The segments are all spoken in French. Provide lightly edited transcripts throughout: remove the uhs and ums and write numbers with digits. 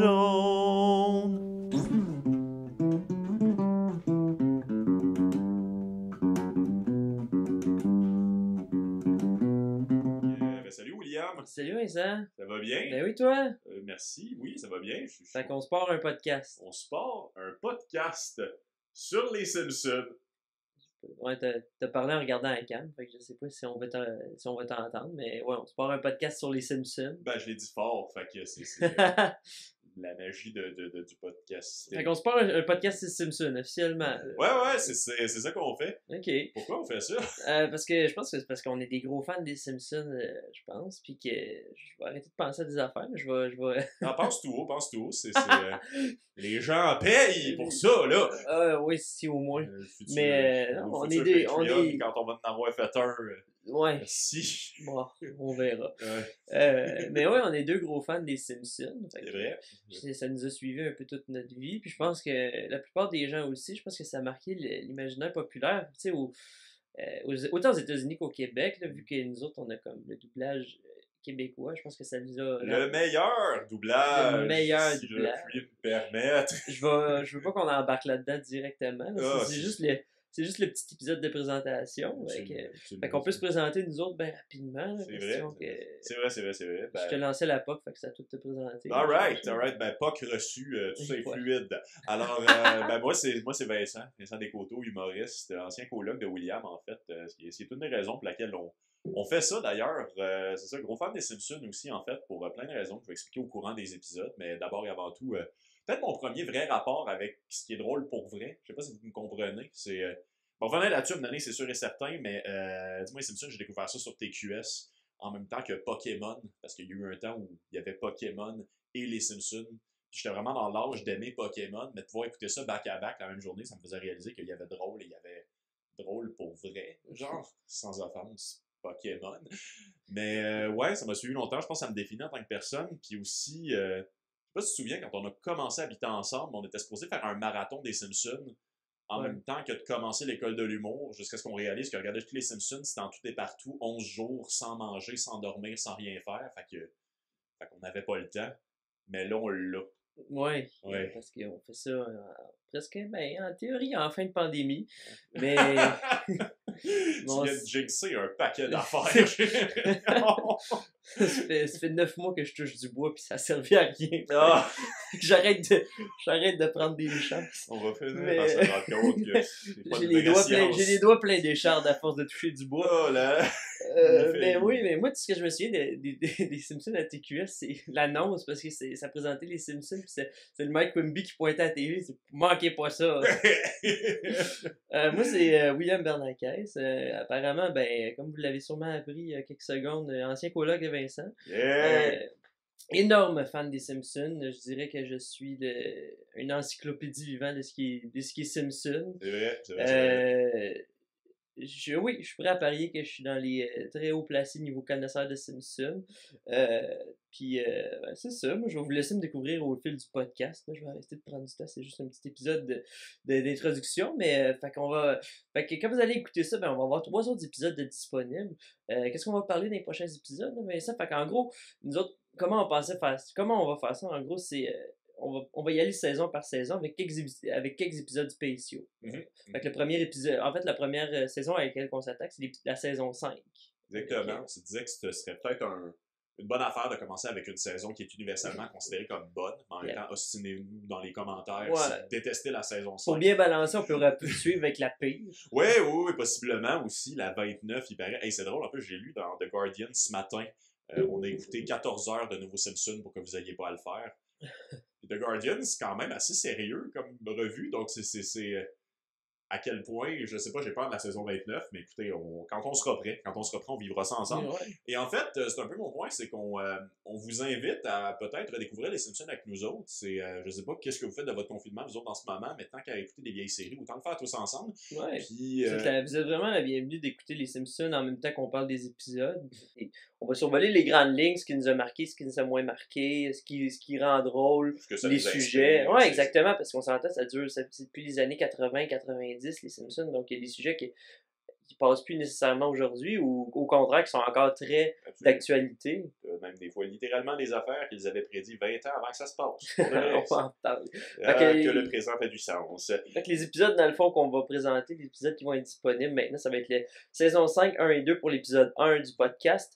jaune. Salut William, Salut Vincent. ça va bien? Ben oui, toi? Merci, oui, ça va bien. Fait qu'on se part un podcast. On se part un podcast sur les Simpsons. Ouais, t'as parlé en regardant la cam, fait que je sais pas si on va t'entendre, mais ouais, on se part un podcast sur les Simpsons. Ben, je l'ai dit fort, fait que c'est la magie du podcast. Fait qu'on se part un podcast sur les Simpsons, officiellement. Ouais, c'est ça qu'on fait. Ok. Pourquoi on fait ça? Parce que je pense que c'est parce qu'on est des gros fans des Simpsons, je pense, puis que je vais arrêter de penser à des affaires, mais je vais... Non, pense tout haut. Les gens payent pour ça, là. Oui, si au moins. Futur, Mais non, on est des... Quand on va en avoir fait un. Ouais. Si. Bon, on verra. Ouais. Mais ouais, on est deux gros fans des Simpsons. C'est vrai. Ça nous a suivi un peu toute notre vie. Puis je pense que la plupart des gens aussi, je pense que ça a marqué l'imaginaire populaire. Tu sais, autant aux États-Unis qu'au Québec, là, vu que nous autres, on a comme le doublage québécois. Je pense que ça nous a... Le meilleur doublage. Le meilleur si doublage. je puis me permettre. Je veux pas qu'on embarque là-dedans directement. Là. Ah, c'est juste le petit épisode de présentation. Fait qu'on peut se présenter nous autres bien rapidement. Là, C'est vrai. C'est vrai. Je te lançais la POC, fait que ça a tout te présenter. Alright. Ben, POC reçu, tout ça est fluide. Alors, ben, moi, c'est Vincent Descoteaux, humoriste, ancien coloc de William, en fait. C'est une des raisons pour laquelle on fait ça, d'ailleurs. C'est ça, gros fan des Simpsons aussi, en fait, pour plein de raisons que je vais expliquer au courant des épisodes. Mais d'abord et avant tout, peut-être mon premier vrai rapport avec ce qui est drôle pour vrai. Je sais pas si vous me comprenez. Bon, revenez là-dessus à me donner, c'est sûr et certain, mais dis-moi, Simpson, j'ai découvert ça sur TQS en même temps que Pokémon, parce qu'il y a eu un temps où il y avait Pokémon et les Simpsons. Puis j'étais vraiment dans l'âge d'aimer Pokémon, mais de pouvoir écouter ça back-à-back la même journée, ça me faisait réaliser qu'il y avait drôle et il y avait drôle pour vrai, genre, sans offense, Pokémon. Mais ouais, ça m'a suivi longtemps, je pense que ça me définit en tant que personne, puis aussi... je sais pas si tu te souviens, quand on a commencé à habiter ensemble, on était supposé faire un marathon des Simpsons en même temps que de commencer l'école de l'humour, jusqu'à ce qu'on réalise que regarder tous les Simpsons, c'était en tout et partout, 11 jours, sans manger, sans dormir, sans rien faire, fait qu'on n'avait pas le temps. Mais là, on l'a. Ouais. Parce qu'on fait ça presque, en théorie, en fin de pandémie. Mais... Tu viens de jinxer un paquet d'affaires. ça fait 9 mois que je touche du bois puis ça servait à rien. Ah. J'arrête de prendre des chances. On va finir par se rendre compte que c'est pas j'ai les doigts pleins d'échardes à force de toucher du bois. Oh là! Mais oui, mais moi, tout ce que je me souviens des Simpsons à TQS, c'est l'annonce, parce que ça présentait les Simpsons, puis c'est le Mike Quimby qui pointait à la télé, manquez pas ça. Moi, c'est William Bernanke. Apparemment, comme vous l'avez sûrement appris il y a quelques secondes, ancien coloc de Vincent. Yeah. Énorme fan des Simpsons. Je dirais que je suis une encyclopédie vivante de ce qui est Simpsons. C'est vrai. Oui, je suis prêt à parier que je suis dans les très haut placés niveau connaisseur de Simpsons. C'est ça. Moi, je vais vous laisser me découvrir au fil du podcast. Là, je vais arrêter de prendre du temps. C'est juste un petit épisode d'introduction. Mais fait que quand vous allez écouter ça, on va avoir 3 autres épisodes de disponibles. Qu'est-ce qu'on va parler dans les prochains épisodes? Mais ça, fait qu'en gros, nous autres, comment on va faire ça? En gros, c'est... on va y aller saison par saison avec quelques épisodes spéciaux. Fait que le premier épisode, en fait, la première saison à laquelle on s'attaque, c'est la saison 5. Exactement. Tu disais que ce serait peut-être une bonne affaire de commencer avec une saison qui est universellement considérée comme bonne. En même temps, ostinez-nous dans les commentaires si vous détestez la saison 5. Pour bien balancer, on peut suivre avec la pire. Oui, possiblement aussi. La 29, il paraît. Hey, c'est drôle, un peu, j'ai lu dans The Guardian ce matin. On a écouté 14 heures de nouveaux Simpsons pour que vous n'ayez pas à le faire. The Guardian, c'est quand même assez sérieux comme revue, donc c'est à quel point, je sais pas, j'ai peur de la saison 29, mais écoutez, quand on sera prêt, on vivra ça ensemble. Ouais. Et en fait, c'est un peu mon point, c'est qu'on vous invite à peut-être redécouvrir les Simpsons avec nous autres. Je sais pas qu'est-ce que vous faites de votre confinement, vous autres, en ce moment, mais tant qu'à écouter des vieilles séries, autant le faire tous ensemble. Ouais. Puis, vous êtes vraiment la bienvenue d'écouter les Simpsons en même temps qu'on parle des épisodes. Et on va survoler les grandes lignes, ce qui nous a marqué, ce qui nous a moins marqué, ce qui rend drôle, les sujets. Ouais, exactement, parce qu'on s'entend, c'est depuis les années 80-90, les Simpsons, donc il y a des sujets qui passent plus nécessairement aujourd'hui ou au contraire qui sont encore très d'actualité. Même des fois, littéralement, des affaires qu'ils avaient prédit 20 ans avant que ça se passe. On va en parler. Que le présent fait du sens. Fait que les épisodes, dans le fond, qu'on va présenter, les épisodes qui vont être disponibles maintenant, ça va être les saison 5, 1 et 2 pour l'épisode 1 du podcast.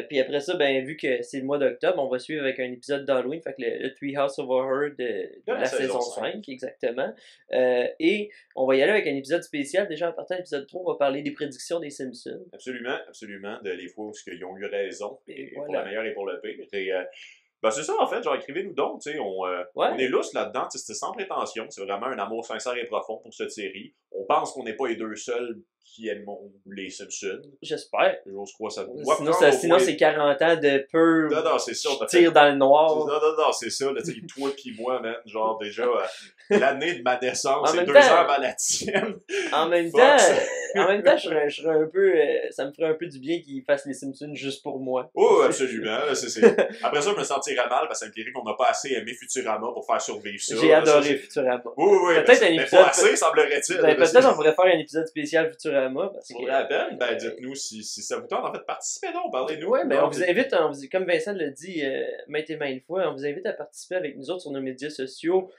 Puis après ça, ben vu que c'est le mois d'octobre, on va suivre avec un épisode d'Halloween, fait que le Treehouse of Horror de la saison 5, exactement. Et on va y aller avec un épisode spécial. Déjà, en partant de l'épisode 3, on va parler des prédictions des Simpsons. Absolument, de les fois où ils ont eu raison, et pour le meilleur et pour le pire. Et, ben c'est ça, en fait, genre, écrivez-nous donc, tu sais, on est lousse là-dedans, c'est sans prétention, c'est vraiment un amour sincère et profond pour cette série. On pense qu'on n'est pas les deux seuls qui aiment les Simpsons. J'espère. J'ose croire ça. Sinon c'est 40 ans de pur tir dans le noir. Non, c'est ça, là, toi pis moi, man, genre, déjà, l'année de ma naissance, c'est 2 ans avant la tienne. En même temps, je serais un peu, ça me ferait un peu du bien qu'ils fassent les Simpsons juste pour moi. Oh, absolument. Après ça, je me sentirais mal parce que ça me dirait qu'on n'a pas assez aimé Futurama pour faire survivre ça. J'ai adoré Futurama. Oui, peut-être un épisode. Pas assez, semblerait-il. Peut-être on pourrait faire un épisode spécial Futurama. Ça vaudrait la peine. Ben, dites-nous si ça vous tente. En fait, participez donc, parlez-nous. Oui, ben, on vous invite, comme Vincent l'a dit maintes et maintes fois, on vous invite à participer avec nous autres sur nos médias sociaux.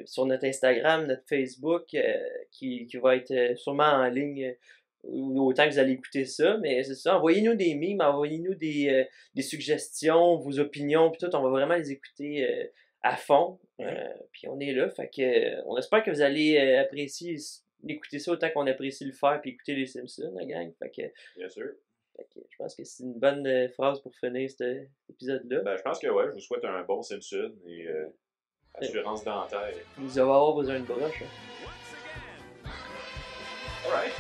Sur notre Instagram, notre Facebook, qui va être sûrement en ligne autant que vous allez écouter ça, mais c'est ça, envoyez-nous des mimes, envoyez-nous des suggestions, vos opinions, puis tout, on va vraiment les écouter à fond, puis on est là, fait que on espère que vous allez apprécier écouter ça autant qu'on apprécie le faire puis écouter les Simpsons, la gang, fait que... Bien sûr. Fait que je pense que c'est une bonne phrase pour finir cet épisode-là. Ben, je pense que ouais, je vous souhaite un bon Simpson et assurance dentaire. Vous allez avoir besoin de broche. Alright.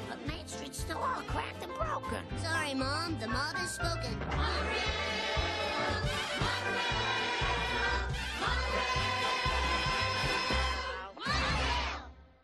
But Main Street's still all cracked and broken. Sorry, Mom, the mother's spoken.